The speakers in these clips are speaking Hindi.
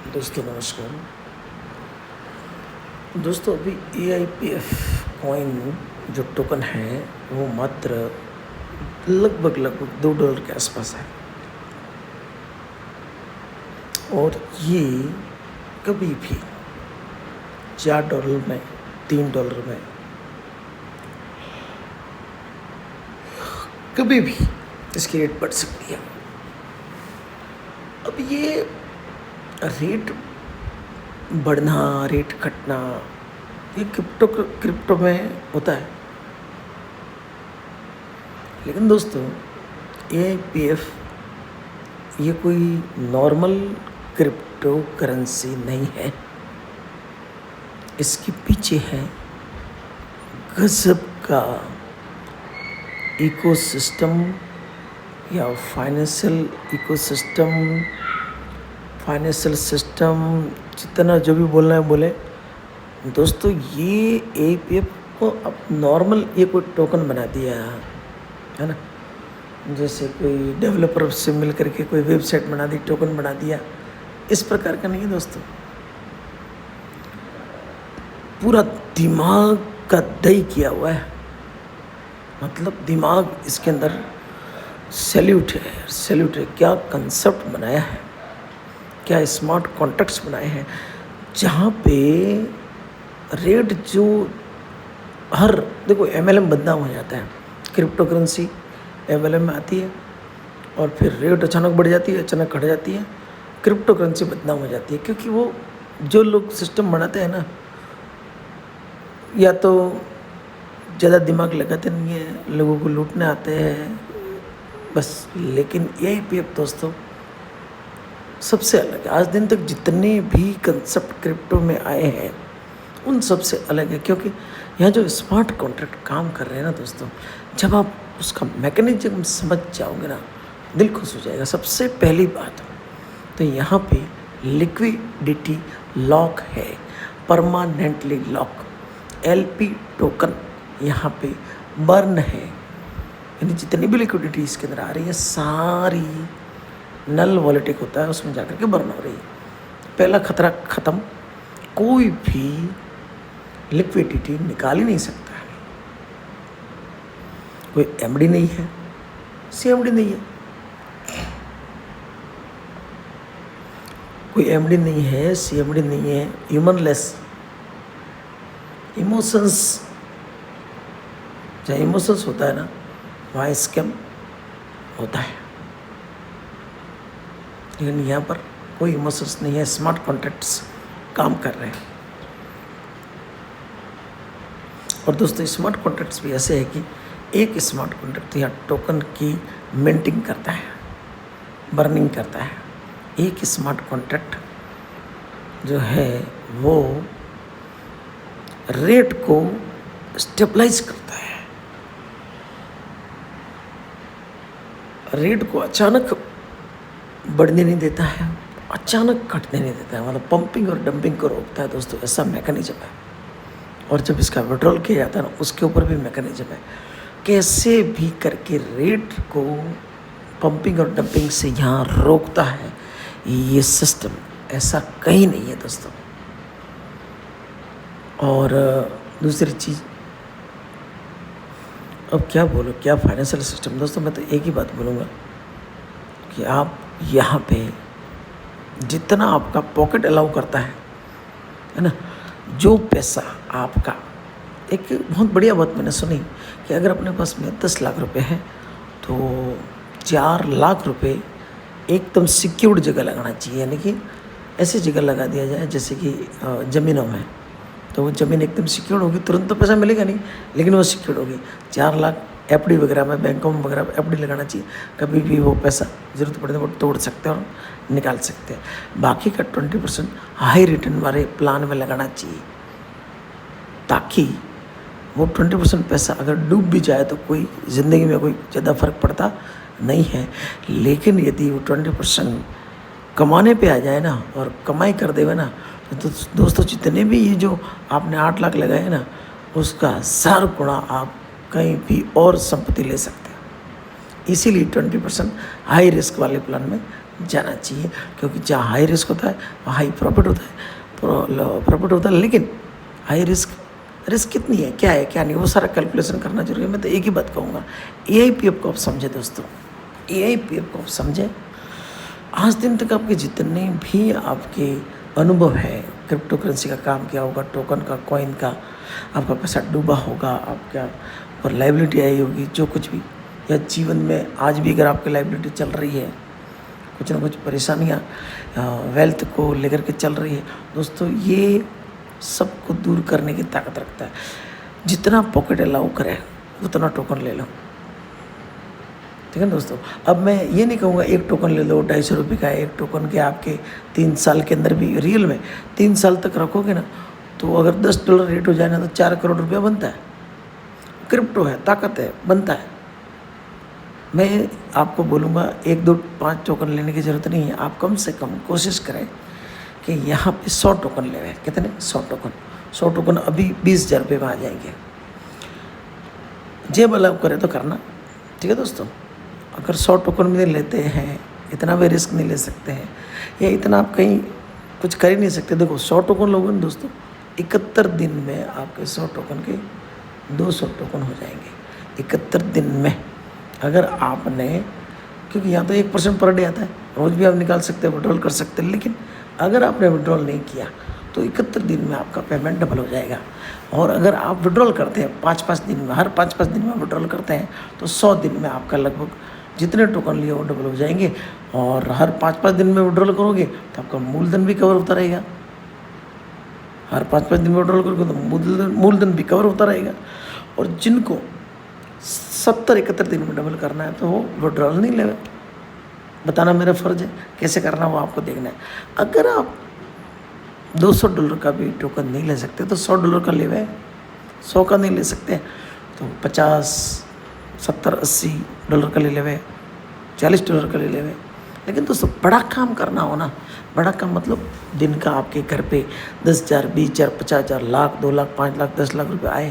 दोस्तों नमस्कार। दोस्तों अभी AIPF कॉइन जो टोकन है वो मात्र लगभग $2 के आसपास है और ये कभी भी $4 में $3 में कभी भी इसकी रेट बढ़ सकती है। अब ये रेट बढ़ना रेट घटना ये क्रिप्टो में होता है, लेकिन दोस्तों AIPF ये कोई नॉर्मल क्रिप्टो करेंसी नहीं है। इसके पीछे है गजब का इकोसिस्टम या फाइनेंशियल सिस्टम जितना जो भी बोलना है बोले। दोस्तों ये AIPF को अब नॉर्मल ये कोई टोकन बना दिया है ना, जैसे कोई डेवलपर से मिल करके कोई वेबसाइट बना दी, टोकन बना दिया, इस प्रकार का नहीं है दोस्तों। पूरा दिमाग का दही किया हुआ है, मतलब दिमाग इसके अंदर सैल्यूट है। क्या कंसेप्ट बनाया है, क्या स्मार्ट कॉन्ट्रैक्ट्स बनाए हैं, जहाँ पे रेट जो हर देखो MLM बदनाम हो जाता है। क्रिप्टो करेंसी MLM में आती है और फिर रेट अचानक बढ़ जाती है, अचानक घट जाती है, क्रिप्टो करेंसी बदनाम हो जाती है। क्योंकि वो जो लोग सिस्टम बनाते हैं ना, या तो ज़्यादा दिमाग लगाते नहीं है, लोगों को लूटने आते हैं बस। लेकिन AIPF दोस्तों सबसे अलग है। आज दिन तक जितने भी कंसेप्ट क्रिप्टो में आए हैं उन सबसे अलग है, क्योंकि यहाँ जो स्मार्ट कॉन्ट्रैक्ट काम कर रहे हैं ना दोस्तों, जब आप उसका मैकेनिज्म समझ जाओगे ना, दिल खुश हो जाएगा। सबसे पहली बात तो यहाँ पे लिक्विडिटी लॉक है, परमानेंटली लॉक। LP टोकन यहाँ पे बर्न है, यानी जितनी भी लिक्विडिटी इसके अंदर आ रही है सारी नल वॉलेटिक होता है, उसमें जाकर के बर्न हो रही है। पहला खतरा ख़त्म, कोई भी लिक्विडिटी निकाल ही नहीं सकता है। कोई MD नहीं है, CMD नहीं है, कोई MD नहीं है, CMD नहीं है, ह्यूमनलेस इमोशंस, जहाँ इमोशंस होता है ना वहाँ स्कैम होता है, लेकिन यहाँ पर कोई इमोशंस नहीं है। स्मार्ट कॉन्ट्रैक्ट्स काम कर रहे हैं। और दोस्तों स्मार्ट कॉन्ट्रैक्ट्स भी ऐसे है कि एक स्मार्ट कॉन्ट्रैक्ट यहाँ टोकन की मिंटिंग करता है, बर्निंग करता है। एक स्मार्ट कॉन्ट्रैक्ट जो है वो रेट को स्टेबलाइज करता है, रेट को अचानक बढ़ने नहीं देता है, अचानक घटने नहीं देता है, मतलब पंपिंग और डंपिंग को रोकता है दोस्तों। ऐसा मैकेनिज्म है। और जब इसका विड्रॉल किया जाता है ना, उसके ऊपर भी मैकेनिज्म है, कैसे भी करके रेट को पंपिंग और डंपिंग से यहाँ रोकता है ये सिस्टम। ऐसा कहीं नहीं है दोस्तों। और दूसरी चीज़, अब क्या बोलो, क्या फाइनेंशियल सिस्टम दोस्तों। मैं तो एक ही बात बोलूँगा कि आप यहाँ पे जितना आपका पॉकेट अलाउ करता है ना, जो पैसा आपका, एक बहुत बढ़िया बात मैंने सुनी कि अगर अपने पास में 10 लाख रुपए हैं तो 4 लाख रुपए एकदम सिक्योर्ड जगह लगाना चाहिए। यानी कि ऐसी जगह लगा दिया जाए जैसे कि ज़मीनों में, तो वो ज़मीन एकदम सिक्योर्ड होगी, तुरंत तो पैसा मिलेगा नहीं, लेकिन वो सिक्योर्ड होगी। 4 लाख FD वगैरह में, बैंकों में वगैरह FD लगाना चाहिए। कभी भी वो पैसा ज़रूरत पड़े तो वो तोड़ सकते हैं और निकाल सकते हैं। बाकी का 20% हाई रिटर्न वाले प्लान में लगाना चाहिए, ताकि वो 20% पैसा अगर डूब भी जाए तो कोई ज़िंदगी में कोई ज़्यादा फर्क पड़ता नहीं है। लेकिन यदि वो 20% कमाने पे आ जाए ना और कमाई कर देवे ना, तो दोस्तों जितने भी ये जो आपने 8 लाख लगाए ना, उसका 1000 गुना आप कहीं भी और संपत्ति ले सकते हैं। इसीलिए 20% हाई रिस्क वाले प्लान में जाना चाहिए, क्योंकि जहाँ हाई रिस्क होता है वहाँ हाई प्रॉफिट होता है, प्रॉफिट होता है। लेकिन हाई रिस्क कितनी है, क्या है क्या नहीं, वो सारा कैलकुलेशन करना जरूरी है। मैं तो एक ही बात कहूँगा, AIPF को आप समझे दोस्तों, AIPF को आप समझे। आज दिन तक आपके जितने भी आपके अनुभव है, क्रिप्टो करेंसी का काम किया होगा, टोकन का, कॉइन का, आपका पैसा डूबा होगा, आपका और लाइबिलिटी आई होगी, जो कुछ भी, या जीवन में आज भी अगर आपकी लाइबिलिटी चल रही है, कुछ ना कुछ परेशानियाँ वेल्थ को लेकर के चल रही है दोस्तों, ये सबको दूर करने की ताकत रखता है। जितना पॉकेट अलाउ करे उतना टोकन ले लो, ठीक है दोस्तों। अब मैं ये नहीं कहूँगा एक टोकन ले लो 250 रुपये का, एक टोकन के आपके 3 साल के अंदर भी, रियल में 3 साल तक रखोगे ना, तो अगर $10 रेट हो जाए ना तो 4 करोड़ रुपया बनता है। क्रिप्टो है, ताकत है, बनता है। मैं आपको बोलूँगा 1, 2, 5 टोकन लेने की ज़रूरत नहीं है। आप कम से कम कोशिश करें कि यहाँ पे 100 टोकन ले लें। कितने? 100 टोकन अभी 20,000 रुपये में आ जाएंगे। जेब अलाउ करे तो करना, ठीक है दोस्तों। अगर 100 टोकन भी लेते हैं, इतना भी रिस्क नहीं ले सकते हैं, या इतना आप कहीं कुछ कर ही नहीं सकते। देखो 100 टोकन लोगों ने दोस्तों 71 दिन में आपके 100 टोकन के 200 टोकन हो जाएंगे 71 दिन में। अगर आपने, क्योंकि यहाँ तो 1% पर डे आता है, रोज़ भी आप निकाल सकते हैं, विड्रॉल कर सकते हैं, लेकिन अगर आपने विड्रॉल नहीं किया तो 71 दिन में आपका पेमेंट डबल हो जाएगा। और अगर आप विड्रॉल करते हैं 5-5 दिन में, हर 5-5 दिन में विड्रॉल करते हैं, तो 100 दिन में आपका लगभग जितने टोकन लिए वो डबल हो जाएंगे। और हर 5-5 दिन में विड्रॉल करोगे तो आपका मूलधन भी कवर होता रहेगा। हर 5-5 दिन में विड्रॉल करोगे तो मूलधन भी कवर होता रहेगा। और जिनको 70-71 दिन में डबल करना है तो वो विड्रॉल नहीं लेवे, बताना मेरा फ़र्ज़ है। कैसे करना वो आपको देखना है। अगर आप $200 का भी टोकन नहीं ले सकते तो $100 का ले हुए, 100 का नहीं ले सकते तो 50, 70, $80 का ले लेवे, $40 का ले लेवे। लेकिन दोस्तों बड़ा काम करना हो ना, बड़ा काम मतलब दिन का आपके घर पे 10,000, 20,000, 50,000, लाख, 2 लाख, 5 लाख, 10 लाख रुपए आए,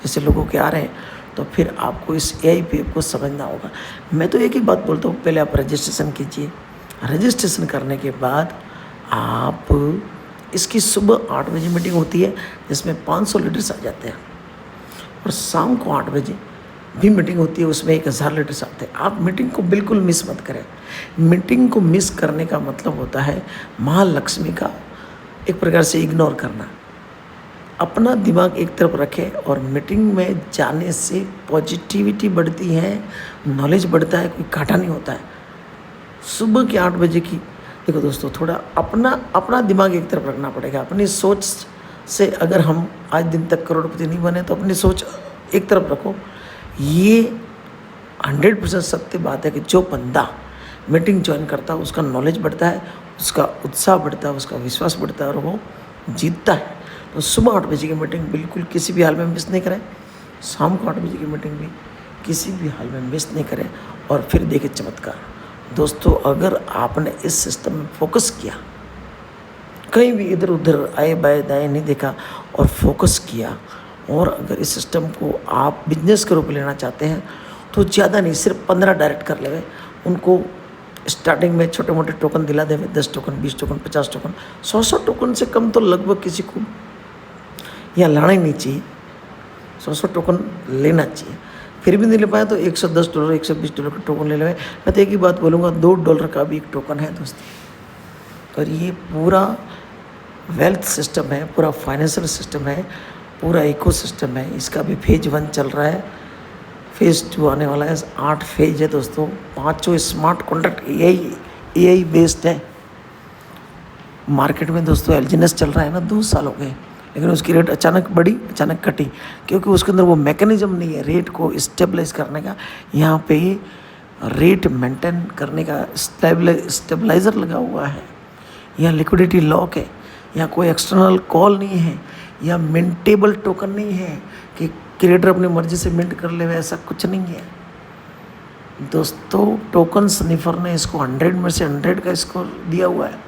जैसे लोगों के आ रहे हैं, तो फिर आपको इस AIPF को समझना होगा। मैं तो एक ही बात बोलता हूँ, पहले आप रजिस्ट्रेशन कीजिए। रजिस्ट्रेशन करने के बाद आप, इसकी सुबह 8 बजे मीटिंग होती है जिसमें 500 लीडर्स आ जाते हैं, और शाम को 8 बजे भी मीटिंग होती है, उसमें 1000 लीडर्स आते हैं। आप मीटिंग को बिल्कुल मिस मत करें। मीटिंग को मिस करने का मतलब होता है महालक्ष्मी का एक प्रकार से इग्नोर करना। अपना दिमाग एक तरफ रखें, और मीटिंग में जाने से पॉजिटिविटी बढ़ती है, नॉलेज बढ़ता है, कोई घाटा नहीं होता है। सुबह के 8 बजे की, देखो दोस्तों, थोड़ा अपना दिमाग एक तरफ रखना पड़ेगा। अपनी सोच से अगर हम आज दिन तक करोड़पति नहीं बने तो अपनी सोच एक तरफ रखो। ये 100% सत्य बात है कि जो बंदा मीटिंग ज्वाइन करता है उसका नॉलेज बढ़ता है, उसका उत्साह बढ़ता है, उसका विश्वास बढ़ता है, और वो जीतता है। तो सुबह 8 बजे की मीटिंग बिल्कुल किसी भी हाल में मिस नहीं करें। शाम को 8 बजे की मीटिंग भी किसी भी हाल में मिस नहीं करें। और फिर देखें चमत्कार दोस्तों, अगर आपने इस सिस्टम में फोकस किया, कहीं भी इधर उधर आए बाएं दाएं नहीं देखा और फोकस किया, और अगर इस सिस्टम को आप बिजनेस के रूप में लेना चाहते हैं तो ज़्यादा नहीं, सिर्फ 15 डायरेक्ट कर लेवे। उनको स्टार्टिंग में छोटे मोटे टोकन दिला देवे, 10 टोकन, 20 टोकन, 50 टोकन, 100 टोकन से कम तो लगभग किसी को यहाँ लाना ही नहीं चाहिए। 100 टोकन लेना चाहिए। फिर भी नहीं ले पाया तो $110, $120 का टोकन ले लेवे। मैं तो एक ही बात बोलूँगा, $2 का भी एक टोकन है दोस्तों। और ये पूरा वेल्थ सिस्टम है, पूरा फाइनेंशियल सिस्टम है, पूरा इको सिस्टम है। इसका भी फेज 1 चल रहा है, फेज 2 आने वाला है। 8 फेज है दोस्तों। 5 स्मार्ट कॉन्ट्रैक्ट AI बेस्ड है। मार्केट में दोस्तों एलजीनेस चल रहा है ना, 2 साल हो गए, लेकिन उसकी रेट अचानक बढ़ी, अचानक घटी, क्योंकि उसके अंदर वो मैकेनिज्म नहीं है रेट को स्टेबलाइज करने का। यहाँ पे रेट मेंटेन करने का स्टेबलाइज़र लगा हुआ है। यहाँ लिक्विडिटी लॉक है, यहाँ कोई एक्सटर्नल कॉल नहीं है, यहाँ मिंटेबल टोकन नहीं है कि क्रिएटर अपनी मर्जी से मिंट कर ले, ऐसा कुछ नहीं है दोस्तों। टोकन स्निफर ने इसको 100 में से 100 का स्कोर दिया हुआ है,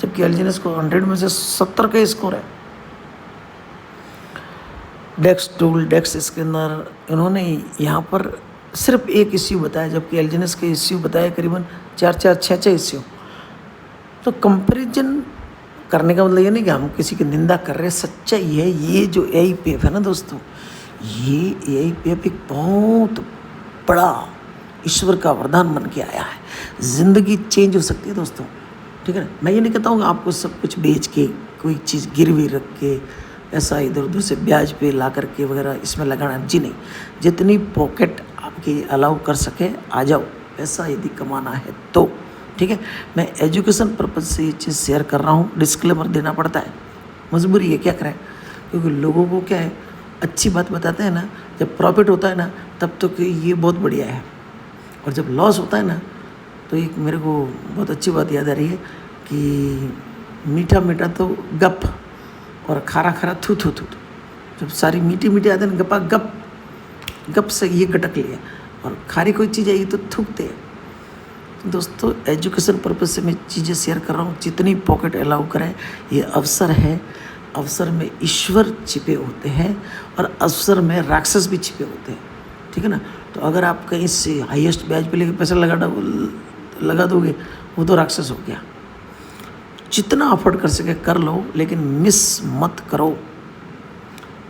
जबकि एलजीनेस को 100 में से 70 का स्कोर है। डेक्स इसके अंदर इन्होंने यहाँ पर सिर्फ एक इश्यू बताया, जबकि एलजीनेस के इश्यू बताए करीबन 4-4, 6-6 इश्यू। तो कंपैरिजन करने का मतलब ये नहीं कि हम किसी की निंदा कर रहे हैं, सच्चाई है ये जो AIPF है ना दोस्तों, ये AIPF एक बहुत बड़ा ईश्वर का वरदान बन के आया है। ज़िंदगी चेंज हो सकती है दोस्तों, ठीक है ना। मैं ये नहीं कहता हूँ आपको सब कुछ बेच के कोई चीज़ गिरवी रख के ऐसा इधर उधर से ब्याज पे ला करके वगैरह इसमें लगाना, जी नहीं। जितनी पॉकेट आपकी अलाउ कर सके आ जाओ, पैसा यदि कमाना है तो, ठीक है। मैं एजुकेशन पर्पज़ से ये चीज़ शेयर कर रहा हूँ, डिस्क्लेमर देना पड़ता है, मजबूरी है, क्या करें, क्योंकि लोगों को क्या है, अच्छी बात बताते हैं ना, जब प्रॉफिट होता है ना तब तो कि ये बहुत बढ़िया है, और जब लॉस होता है ना तो एक मेरे को बहुत अच्छी बात याद आ रही है कि मीठा मीठा तो गप और खारा खारा थू थू थू। जब सारी मीठी मीठी आते हैं गपा गप, गप से ये गटक लिया, और खारी कोई चीज़ आई तो थूकते हैं। तो दोस्तों एजुकेशन पर्पज़ से मैं चीज़ें शेयर कर रहा हूँ, जितनी पॉकेट अलाउ करें, ये अवसर है, अवसर में ईश्वर छिपे होते हैं और अवसर में राक्षस भी छिपे होते हैं, ठीक है ना। तो अगर आप कहीं से हाईएस्ट ब्याज पे लेके पैसा लगा दोगे, वो तो राक्षस हो गया। जितना अफोर्ड कर सके कर लो, लेकिन मिस मत करो।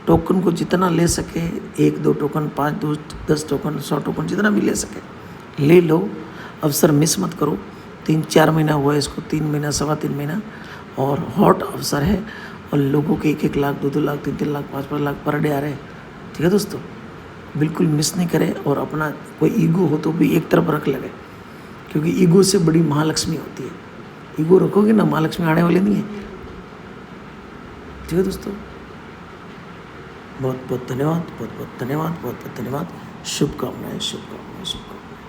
टोकन को जितना ले सके, 1-2 टोकन, 5 10 टोकन, 100 टोकन, जितना भी ले सके ले लो, अवसर मिस मत करो। 3-4 महीना हुआ है इसको, 3 महीना, 3.25 महीना, और हॉट अवसर है, और लोगों के 1-1 लाख, 2-2 लाख, 3-3 लाख, 5-5 लाख पर डे आ रहे हैं, ठीक है दोस्तों। बिल्कुल मिस नहीं करें, और अपना कोई ईगो हो तो भी एक तरफ रख लगे, क्योंकि ईगो से बड़ी महालक्ष्मी होती है। ईगो रखोगे ना, महालक्ष्मी आने वाली नहीं है, ठीक है दोस्तों। बहुत बहुत धन्यवाद, बहुत बहुत धन्यवाद, बहुत बहुत धन्यवाद। शुभकामनाएं, शुभकामनाएं, शुभकामनाएं।